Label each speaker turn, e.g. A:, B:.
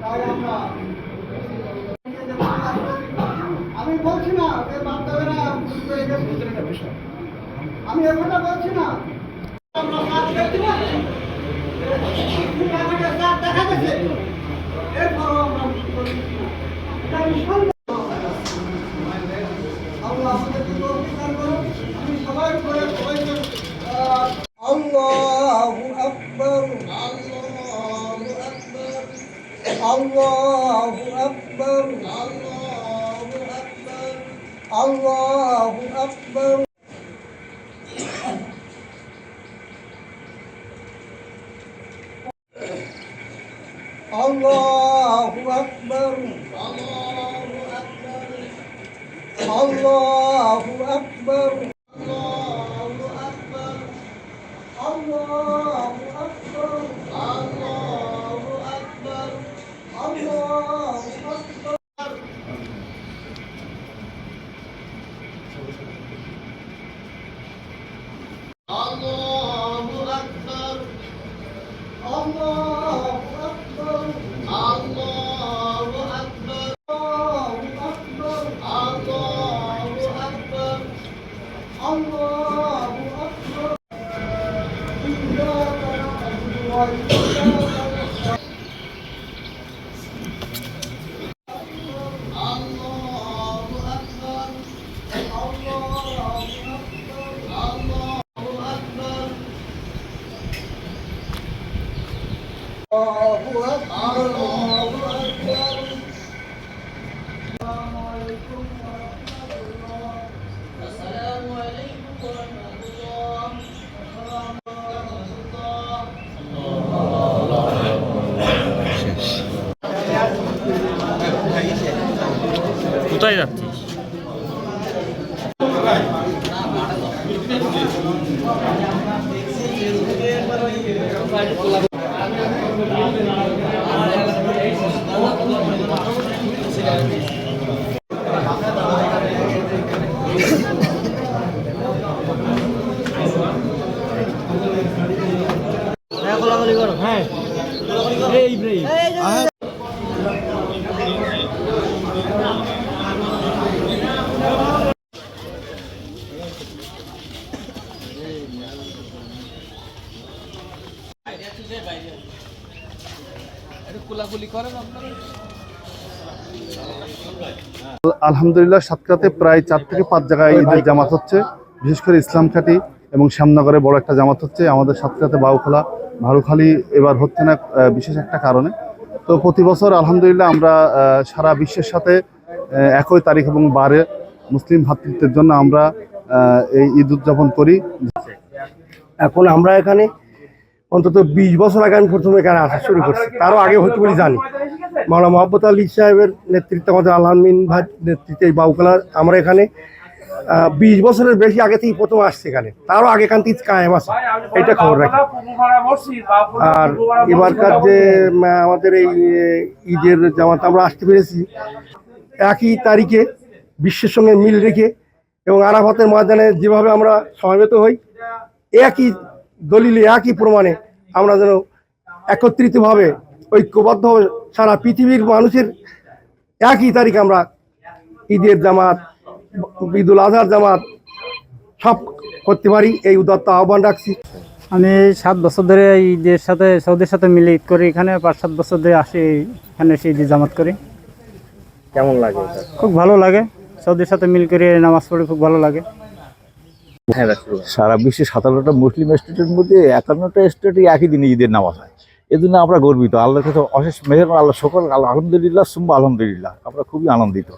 A: তাই আমি বলছি না আমি এখনটা বলছি না দেখা গেছে এরপরও আমরা আল্লাহ আমাদেরকে তৌফিক দান করুন। আমি সবাই করে সবাইকে আল্লাহু আকবার আল্লাহু আকবার আল্লাহু আকবার আল্লাহু আকবার আল্লাহু আকবার আল্লাহু আকবার আল্লাহু আকবার আল্লাহু আকবার আল্লাহু আকবার আল্লাহু আকবার আল্লাহু আকবার আল্লাহু আকবার আল্লাহু আকবার আল্লাহু আকবার আল্লাহু আকবার
B: কোথায় যাচ্ছিস? হ্যাঁ
C: আলহামদুলিল্লাহ সাতক্ষীরাতে প্রায় 4 থেকে 5 জায়গায় ঈদের জামাত হচ্ছে, বিশেষ করে ইসলামঘাটি এবং শ্যামনগরে বড় একটা জামাত হচ্ছে। আমাদের সাতক্ষীরাতে বাউখোলা ভারুখালী এবার হচ্ছে না বিশেষ একটা কারণে। তো প্রতি বছর আলহামদুলিল্লাহ আমরা সারা বিশ্বের সাথে একই তারিখ এবং বারে মুসলিম ভ্রাতৃত্বের জন্য আমরা এই ঈদ উদযাপন করি।
D: এখন আমরা এখানে অন্তত 20 বছর আগে আমি প্রথমে এখানে আসা শুরু করছি, তারও আগে হয়তো বলে জানি। মাওলানা মোহাম্মদ আলী সাহেবের নেতৃত্বে, আমাদের আলহামিন ভাই নেতৃত্বে এই বাউখোলা আমরা এখানে 20 বছরের বেশি আগে থেকে প্রথম আসছে এখানে, তারও আগে এখান থেকে কায়েম আছে, এটা খবর রাখি। আর এবারকার যে আমাদের এই ঈদের জামাত আমরা আসতে পেরেছি একই তারিখে বিশ্বের সঙ্গে মিল রেখে, এবং আরাফাতের ময়দানে যেভাবে আমরা সমবেত হই একই দলিলে একই প্রমাণে আমরা যেন একত্রিতভাবে ঐক্যবদ্ধভাবে সারা পৃথিবীর মানুষের একই তারিখ আমরা ঈদের জামাত, ঈদুল আজহার জামাত সব করতে পারি, এই উদাত্ত আহ্বান রাখছি।
E: আমি 7 বছর ধরে ঈদের সাথে সৌদির সাথে মিলে ঈদ করি, এখানে 5-7 বছর ধরে আসি, এখানে এসে ঈদের জামাত করি।
B: কেমন লাগে?
E: খুব ভালো লাগে, সৌদির সাথে মিল করে নামাজ পড়ে খুব ভালো লাগে।
F: সারা বিশ্বে 17টা মুসলিম স্টেটের মধ্যে 51টা স্টেটে একই দিনে ঈদের নামাজ হয়। এজন্য আমরা গর্বিত, আল্লাহর কাছে অশেষ মেহের, আল্লাহ শুকর, আলহামদুলিল্লাহ সুম্মা আলহামদুলিল্লাহ, আমরা খুবই আনন্দিত।